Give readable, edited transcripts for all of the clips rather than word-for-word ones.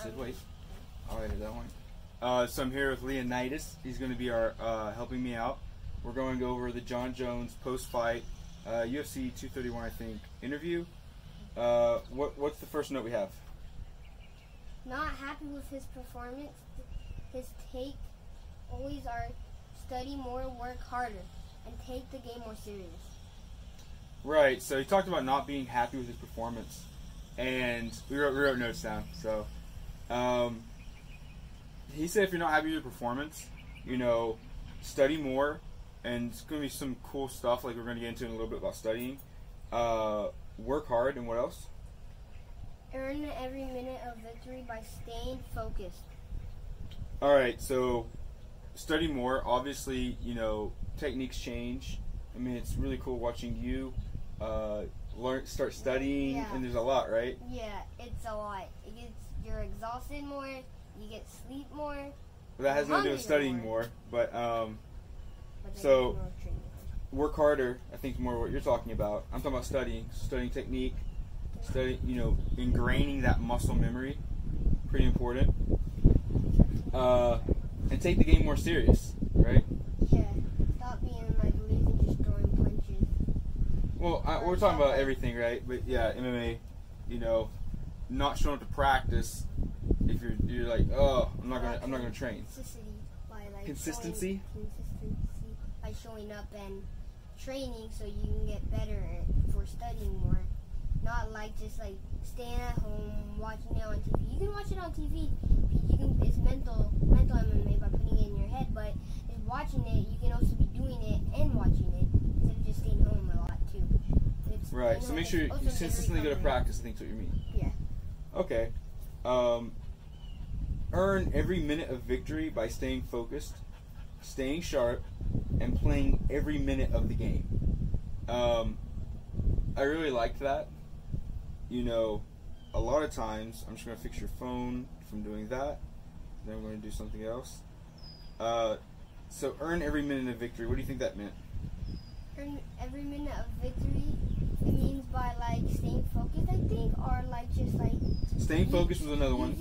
said wait. I'll edit that one. So I'm here with Leonidas. He's going to be our helping me out. We're going to go over the Jon Jones post-fight UFC 231, I think, interview. What's the first note we have? Not happy with his performance. His take always are study more, work harder, and take the game more serious. Right. So he talked about not being happy with his performance, and we wrote notes down. So he said if you're not happy with your performance, study more, and it's going to be some cool stuff like we're going to get into in a little bit about studying. Work hard, and what else? Earn every minute of victory by staying focused. All right, so study more. Obviously, techniques change. I mean, it's really cool watching you start studying, Yeah. and there's a lot, right? Yeah, it's a lot. You're exhausted more. You get sleep more. Well, that has nothing to do with studying more, but so work harder. I think more what you're talking about. I'm talking about studying technique, ingraining that muscle memory. Pretty important. And take the game more serious, right? Yeah. Stop being like lazy, just throwing punches. Well, we're talking about everything, right? But yeah, MMA, not showing up to practice if you're like, oh, I'm not gonna train. Consistency by showing up and training so you can get better for studying more. Not like just like staying at home watching it on TV. You can watch it on TV. It's mental MMA by putting it in your head, but if watching it, you can also be doing it and watching it instead of just staying home a lot too. Right. So make sure you consistently go to practice. I think is what you mean. Yeah. Okay. Earn every minute of victory by staying focused, staying sharp, and playing every minute of the game. I really liked that. A lot of times, I'm just going to fix your phone from doing that. Then I'm going to do something else. So earn every minute of victory. What do you think that meant? Earn every minute of victory. It means by like staying focused, I think, or like just like staying focused was another one.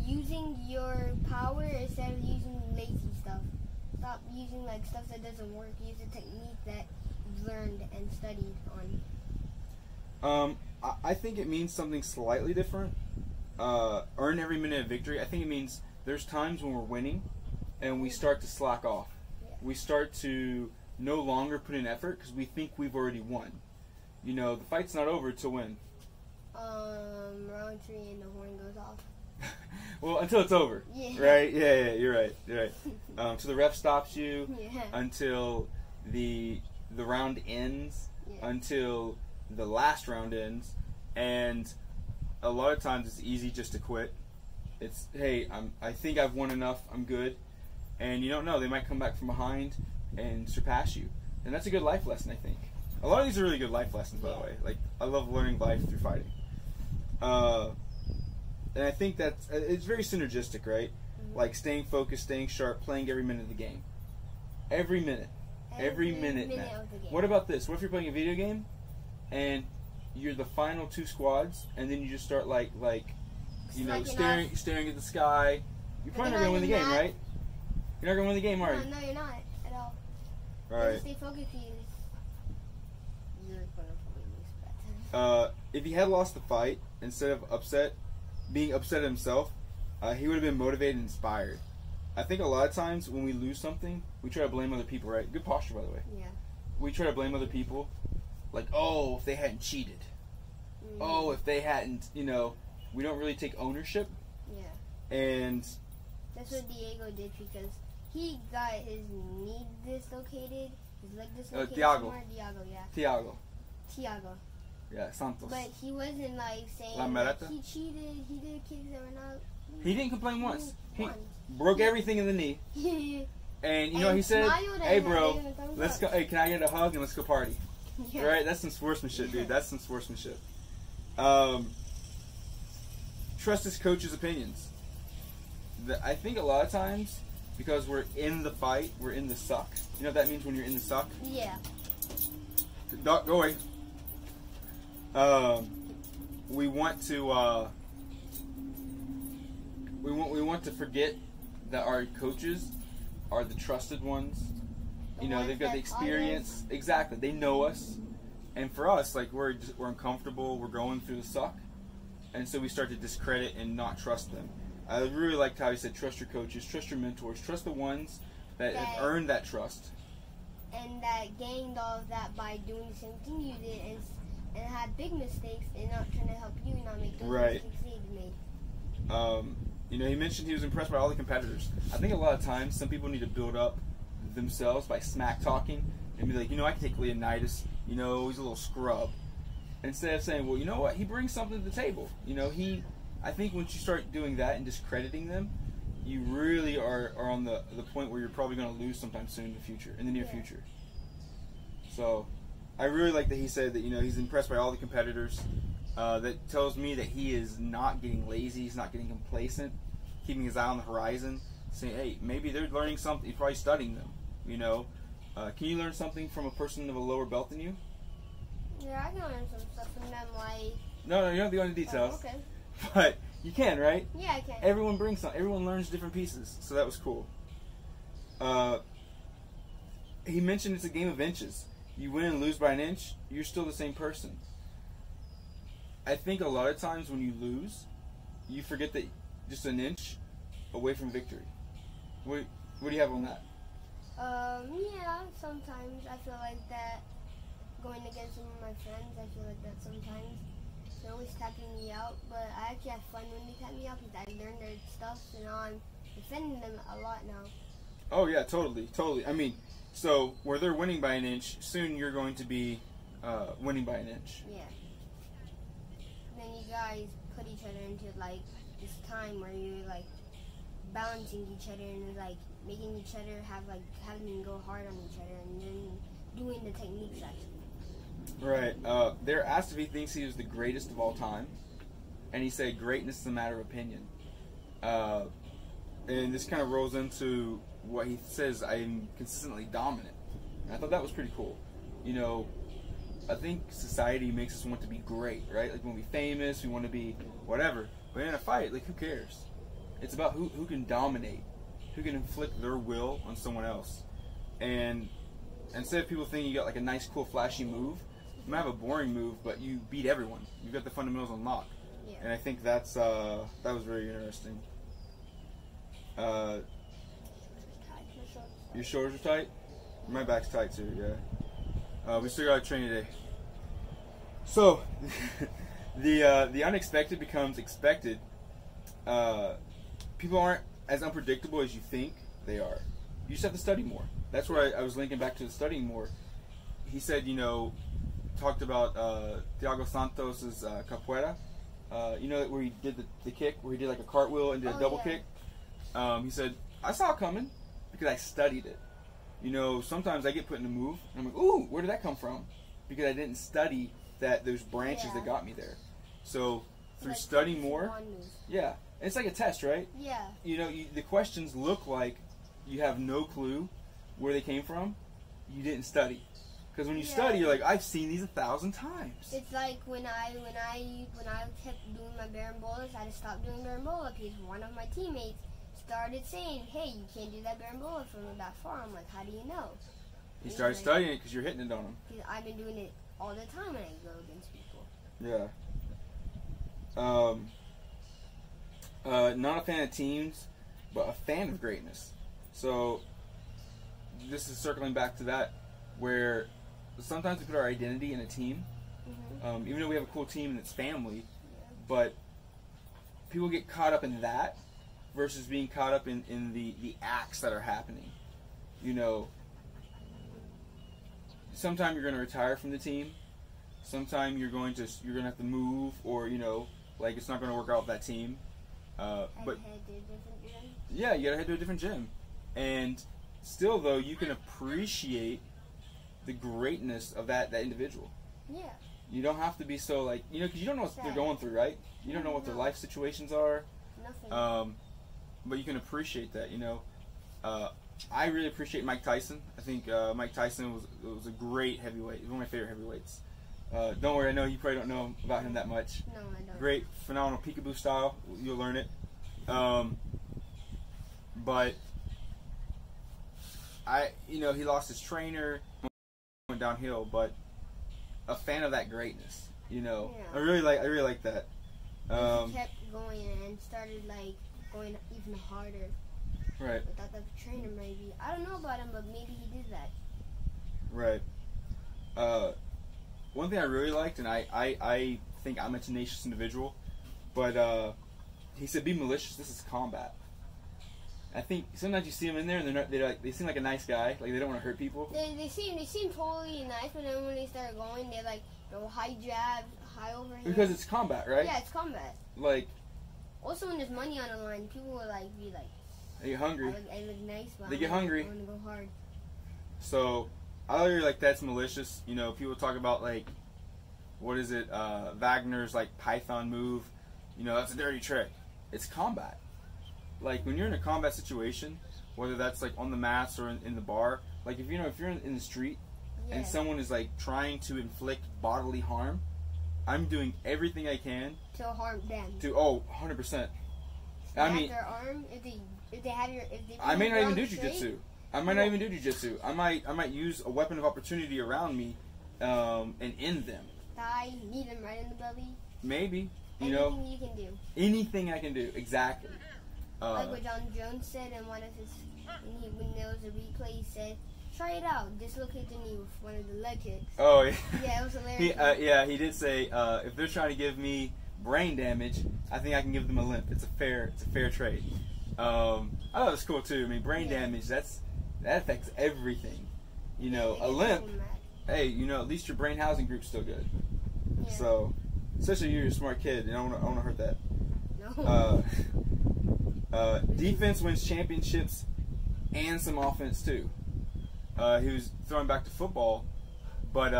Using your power instead of using lazy stuff. Stop using like stuff that doesn't work. Use a technique that you've learned and studied on. I think it means something slightly different. Earn every minute of victory. I think it means there's times when we're winning and we start to slack off. Yeah. We start to no longer put in effort because we think we've already won. The fight's not over till when? Round 3 and the horn goes off. Well, until it's over. Yeah. Right? Yeah, you're right. So the ref stops you Yeah. until the round ends, Yeah. until the last round ends, and a lot of times it's easy just to quit. It's, hey, I think I've won enough, I'm good, and you don't know, they might come back from behind and surpass you, and that's a good life lesson, I think. A lot of these are really good life lessons, by the way. Like, I love learning life through fighting. And I think it's very synergistic, right? Mm-hmm. Like staying focused, staying sharp, playing every minute of the game. Every minute. Every minute of the game. What about this? What if you're playing a video game and you're the final 2 squads, and then you just start staring at the sky? You're probably not going to win the game, right? You're not going to win the game, are you? No, you're not at all. Right. Stay focused, you're going to probably lose. If he had lost the fight, instead of being upset at himself, he would have been motivated and inspired. I think a lot of times when we lose something, we try to blame other people, right? Good posture, by the way. Yeah. We try to blame other people. Like, oh, if they hadn't cheated. Mm. Oh, if they hadn't, we don't really take ownership. Yeah. And that's what Diego did because he got his knee dislocated, his leg dislocated. Thiago. Thiago. Yeah, Santos. But he wasn't like saying he cheated, he did kicks that were not. He didn't complain once. He broke everything in the knee. And he said, "Hey, bro, let's go. Hey, can I get a hug and let's go party?" Yeah. Right? That's some sportsmanship, dude. That's some sportsmanship. Trust his coach's opinions. I think a lot of times, because we're in the fight, we're in the suck. You know what that means when you're in the suck? Yeah. Go away. We want to we want to forget that our coaches are the trusted ones. You know, they've got the experience. Exactly, they know us. And for us, like we're uncomfortable. We're going through the suck, and so we start to discredit and not trust them. I really liked how he said, "Trust your coaches, trust your mentors, trust the ones that have earned that trust." And that gained all of that by doing the same thing you did and had big mistakes and not trying to help you not make those mistakes they made. You know, he mentioned he was impressed by all the competitors. I think a lot of times some people need to build up themselves by smack talking and be like, you know, I can take Leonidas. You know, he's a little scrub. Instead of saying, well, you know what, he brings something to the table. You know, I think once you start doing that and discrediting them, you really are on the point where you're probably going to lose sometime soon in the near future. So I really like that he said that, you know, he's impressed by all the competitors. That tells me that he is not getting lazy, he's not getting complacent, keeping his eye on the horizon, saying, hey, maybe they're learning something, he's probably studying them, you know. Can you learn something from a person of a lower belt than you? Yeah, I can learn some stuff from them, like... No, you don't have to go into details. Oh, okay. But you can, right? Yeah, I can. Everyone brings something. Everyone learns different pieces, so that was cool. He mentioned it's a game of inches. You win and lose by an inch, you're still the same person. I think a lot of times when you lose, you forget that just an inch away from victory. What do you have on that? Yeah, sometimes I feel like that going against some of my friends, I feel like that sometimes. They're always tapping me out, but I actually have fun when they tap me out because I learned their stuff, so now I'm defending them a lot now. Oh yeah, totally. I mean, so where they're winning by an inch, soon you're going to be winning by an inch. Yeah. Then you guys put each other into like this time where you're like balancing each other and like making each other having to go hard on each other and then doing the techniques actually. Right. They're asked if he thinks he was the greatest of all time, and he said greatness is a matter of opinion. And this kind of rolls into what he says, I'm consistently dominant. And I thought that was pretty cool. You know, I think society makes us want to be great, right? Like, we want to be famous, we want to be whatever. But in a fight, like, who cares? It's about who can dominate, who can inflict their will on someone else. And instead of people thinking you got like a nice, cool, flashy move, you might have a boring move, but you beat everyone. You've got the fundamentals on lock. Yeah. And I think that was very interesting. Your shoulders are tight? My back's tight too, yeah. We still got to train today. So, the unexpected becomes expected. People aren't as unpredictable as you think they are. You just have to study more. That's where I was linking back to the studying more. He said, you know, talked about Thiago Santos' capoeira. You know, where he did the kick, where he did like a cartwheel and did a double kick. He said, I saw it coming because I studied it. You know, sometimes I get put in a move, and I'm like, ooh, where did that come from? Because I didn't study those branches that got me there. So, through like studying more, and it's like a test, right? Yeah. You know, the questions look like you have no clue where they came from. You didn't study. Because when you study, you're like, I've seen these 1,000 times. It's like when I kept doing my barambolas, I had to stop doing barambola because one of my teammates started saying, hey, you can't do that barambola from that far. I'm like, how do you know? He started studying it because you're hitting it on him. Because I've been doing it all the time when I go against people. Yeah. Not a fan of teams, but a fan of greatness. So, this is circling back to that, where sometimes we put our identity in a team, even though we have a cool team and it's family, but people get caught up in that versus being caught up in the acts that are happening. You know, sometime you're going to retire from the team, sometime you're going to have to move, or, you know, like, it's not going to work out with that team. But yeah, you got to head to a different gym. And still, though, you can appreciate the greatness of that individual. Yeah. You don't have to be so, like, you know, because you don't know what they're going through, right? You don't know what their life situations are. Nothing. But you can appreciate that, you know. I really appreciate Mike Tyson. I think Mike Tyson was a great heavyweight. He's one of my favorite heavyweights. Don't worry, I know you probably don't know about him that much. No, I don't. Great, phenomenal peekaboo style. You'll learn it. But he lost his trainer, went downhill, but a fan of that greatness. Yeah. I really like that. He kept going and started going even harder. Right. Without the trainer, maybe. I don't know about him, but maybe he did that. Right. One thing I really liked, and I think I'm a tenacious individual, but he said, "Be malicious. This is combat." I think sometimes you see them in there, and they seem like a nice guy, like they don't want to hurt people. They seem totally nice, but then when they start going, they go high jab, high overhand. Because it's combat, right? Yeah, it's combat. Also, when there's money on the line, people will be like, they get hungry. I look nice, but They get hungry. I want to go hard. So I really like that's malicious. People talk about what is it? Wagner's Python move. That's a dirty trick. It's combat. When you're in a combat situation, whether that's on the mats or in the bar, if you're in the street and someone is trying to inflict bodily harm, I'm doing everything I can to harm them. 100%. I mean, their arm, if they have I may not even do jiu-jitsu. I might use a weapon of opportunity around me, and end them. Knee them right in the belly. Maybe. Anything you can do. Anything I can do, exactly. Like what Jon Jones said in one of his, when there was a replay, he said, "Try it out. Dislocate the knee with one of the leg kicks." Oh yeah. Yeah, it was hilarious. He did say if they're trying to give me brain damage, I think I can give them a limp. It's a fair trade. I thought it was cool too. I mean, brain damage that affects everything. A limp. Hey, at least your brain housing group's still good. Yeah. So, especially you're a smart kid, and I don't want to hurt that. No. Defense wins championships and some offense too. He was throwing back to football, but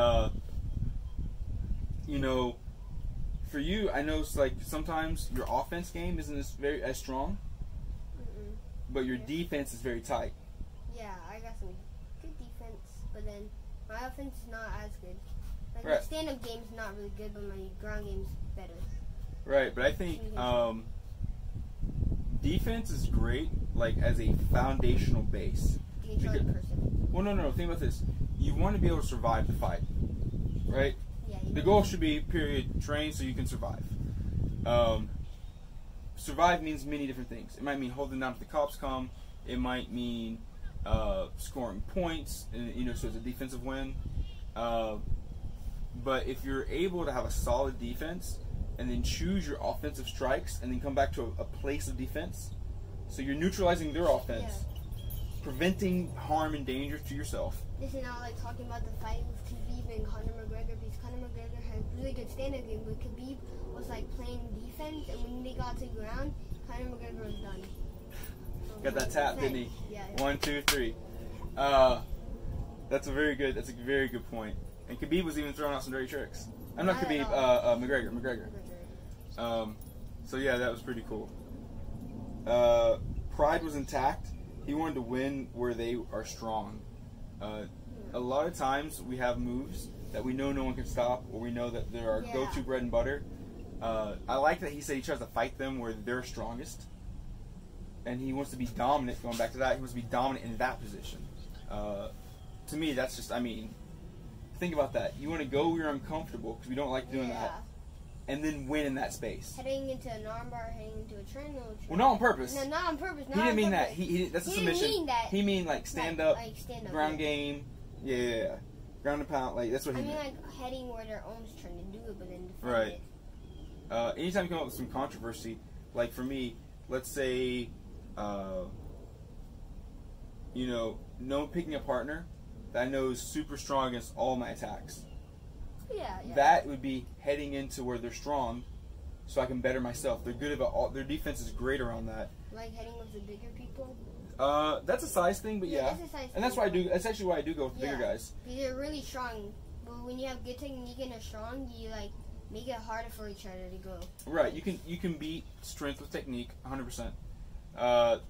for you, I know it's sometimes your offense game isn't as strong, but your defense is very tight. Yeah, I got some good defense, but then my offense is not as good. Right. My stand-up game is not really good, but my ground game is better. Right, but I think defense is great, as a foundational base. You can control the person. Well, no. Think about this. You want to be able to survive the fight, right? Yeah. The goal should be, train so you can survive. Survive means many different things. It might mean holding down if the cops come. It might mean scoring points, and so it's a defensive win. But if you're able to have a solid defense and then choose your offensive strikes and then come back to a place of defense, so you're neutralizing their offense, preventing harm and danger to yourself. This is now talking about the fight with Khabib and Conor McGregor, because Conor McGregor had really good stand-up game, but Khabib was playing defense, and when they got to the ground, Conor McGregor was done. So Got that tap, didn't he? Yeah. 1, 2, 3. That's a very good point. And Khabib was even throwing out some dirty tricks. I'm not Khabib, McGregor. So yeah, that was pretty cool. Pride was intact. He wanted to win where they are strong. A lot of times we have moves that we know no one can stop, or we know that they're our go-to bread and butter. I like that he said he tries to fight them where they're strongest, and he wants to be dominant. Going back to that, he wants to be dominant in that position. To me, that's just, think about that. You want to go where you're uncomfortable, because we don't like doing that, and then win in that space. Heading into an armbar, heading into a treadmill. Well, not on purpose. No, not on purpose. He didn't mean that. He that's a submission. Didn't mean that. He mean stand up, stand up, ground game. Yeah. Ground and pound. That's what he meant. Heading where they're almost trying to do it, but then defend right. it. Anytime you come up with some controversy, for me, let's say, no picking a partner that I know is super strong against all my attacks. Yeah. That would be heading into where they're strong, so I can better myself. They're good about their defense is great around that. Heading with the bigger people. That's a size thing, but yeah. That's a size and that's why I do. That's actually why I do go with the bigger guys. Because they're really strong. But when you have good technique and are strong, you make it harder for each other to go. Right. You can beat strength with technique, 100%.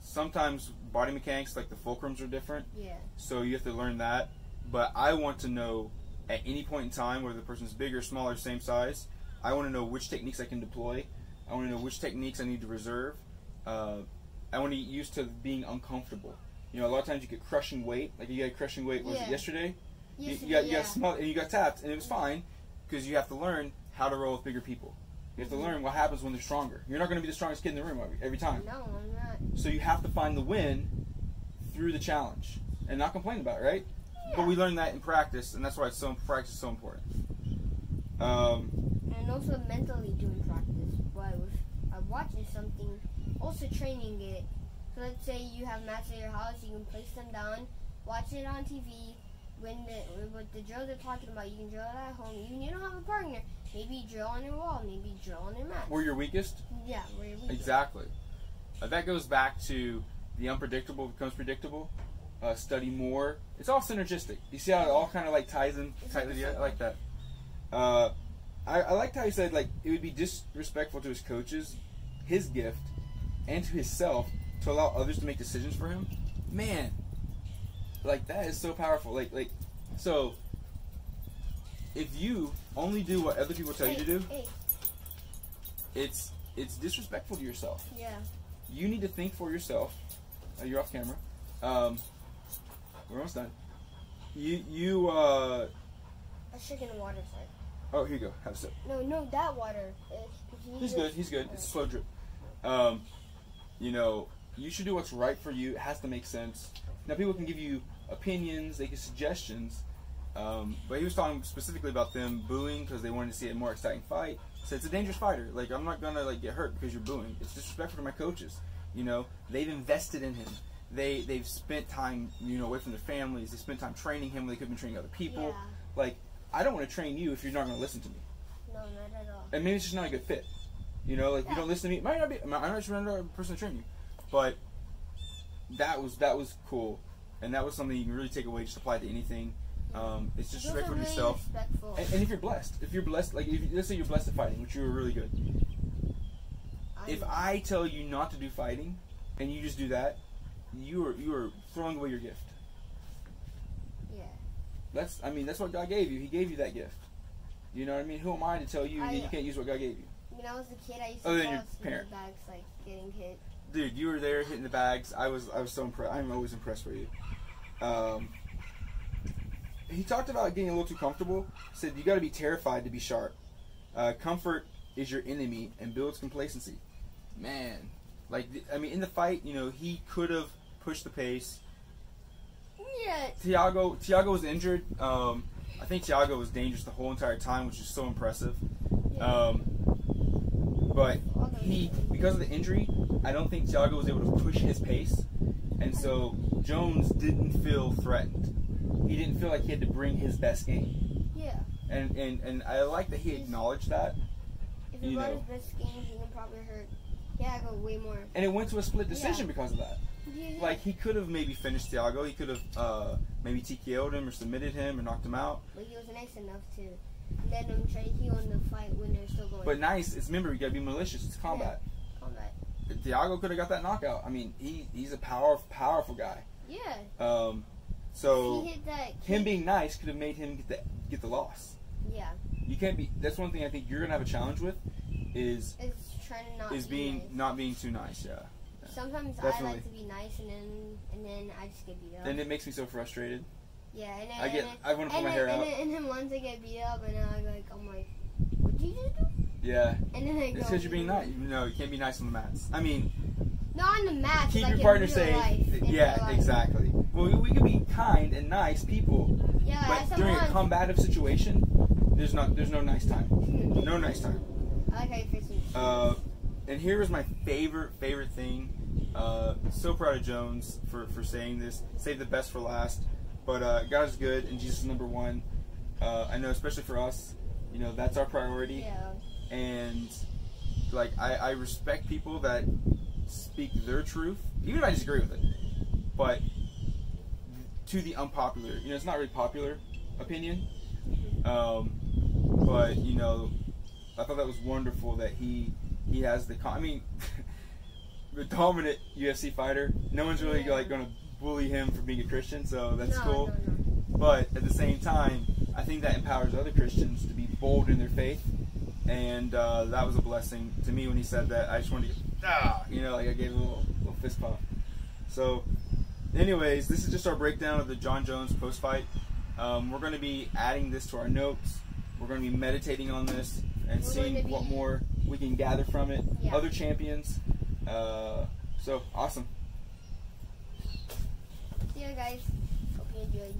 Sometimes body mechanics, like the fulcrums, are different. Yeah. So you have to learn that. But I want to know at any point in time, whether the person's bigger, smaller, same size, I want to know which techniques I can deploy. I want to know which techniques I need to reserve. I want to get used to being uncomfortable. You know, a lot of times you get crushing weight. Like you got crushing weight. Was it yesterday? You got smelled and you got tapped, and it was fine because you have to learn how to roll with bigger people. You have to learn what happens when they're stronger. You're not going to be the strongest kid in the room every time. No, I'm not. So you have to find the win through the challenge and not complain about it, right? Yeah. But we learn that in practice, and that's why practice is so important. And also mentally doing practice. By watching something, also training it. So let's say you have mats at your house, you can place them down, watch it on TV. What the drills they're talking about, you can drill it at home. Even you don't have a partner. Maybe drill on your wall. Maybe drill on your mat. Where you're weakest? Yeah, where you're weakest. Exactly. That goes back to the unpredictable becomes predictable. Study more. It's all synergistic. You see how it all kind of like ties in tightly together? I like that. I liked how he said like it would be disrespectful to his coaches, his gift, and to himself to allow others to make decisions for him. Man, like that is so powerful. Like so. If you only do what other people tell you to do, it's disrespectful to yourself. Yeah. You need to think for yourself. You're off camera. We're almost done. A chicken and water side. Oh, here you go. Have a sip. No, that water. He's good. It's a slow drip. You know, you should do what's right for you. It has to make sense. Now, people can give you opinions. They give suggestions. But he was talking specifically about them booing because they wanted to see a more exciting fight. So it's a dangerous fighter. Like, I'm not gonna like get hurt because you're booing. It's disrespectful to my coaches. You know, they've invested in him. They've spent time, you know, away from their families. They spent time training him when they could have been training other people. Yeah. Like, I don't want to train you if you're not going to listen to me. No, not at all. And maybe it's just not a good fit. You know, like you don't listen to me. I'm not just another person to train you. But that was cool, and that was something you can really take away. Just apply to anything. It's just respect for yourself. And if you're blessed, like let's say you're blessed at fighting, which you were really good. If I tell you not to do fighting, and you just do that, you are throwing away your gift. Yeah. That's what God gave you. He gave you that gift. You know what I mean? Who am I to tell you that you can't use what God gave you? When I was a kid, I used to fall asleep in the bags, like getting hit. Dude, you were there hitting the bags. I was so impressed. I'm always impressed with you. He talked about getting a little too comfortable. He said you got to be terrified to be sharp. Comfort is your enemy and builds complacency. Man, like in the fight, you know, he could have pushed the pace. Yeah. Thiago was injured. I think Thiago was dangerous the whole entire time, which is so impressive. Yeah. But because of the injury, I don't think Thiago was able to push his pace, and so Jones didn't feel threatened. He didn't feel like he had to bring his best game. Yeah. And I like that he acknowledged that. If he brought his best game, he would probably hurt Thiago way more. And it went to a split decision because of that. Yeah. Like, he could have maybe finished Thiago. He could have maybe TKO'd him or submitted him or knocked him out. But he was nice enough to let him try to heal in the fight when they're still going. But nice. Remember, you got to be malicious. It's combat. Yeah. Combat. Thiago could have got that knockout. I mean, he's a powerful guy. Yeah. So he hit that him being nice could have made him get the loss. Yeah. You can't be. That's one thing I think you're gonna have a challenge with. Is trying to not being too nice. Yeah. Sometimes definitely. I like to be nice, and then I just get beat up. And it makes me so frustrated. Yeah, and I want to pull my hair out. And then once I get beat up, and I'm like, what did you just do? Yeah. And then I go. It's because you're being nice. No, you can't be nice on the mats. I mean. Not on the mats. Keep like your partner in safe. Yeah, exactly. Well, we can be kind and nice people. Yeah. But during a combative situation, there's no nice time. No nice time. I like how you fix it. And here is my favorite thing. So proud of Jones for saying this. Save the best for last. But God is good and Jesus is number one. I know, especially for us, you know, that's our priority. Yeah. And like I respect people that speak their truth, even if I disagree with it. But to the unpopular, you know, it's not really popular opinion. But you know, I thought that was wonderful that he has the the dominant UFC fighter. No one's really like going to bully him for being a Christian, so that's cool. No. But at the same time, I think that empowers other Christians to be bold in their faith and that was a blessing to me when he said that. I just wanted to like I gave him a little fist pump. So anyways, this is just our breakdown of the Jon Jones post-fight. We're going to be adding this to our notes. We're going to be meditating on this and seeing what more we can gather from it. Yeah. Other champions. So awesome. See you guys. Hope you enjoyed.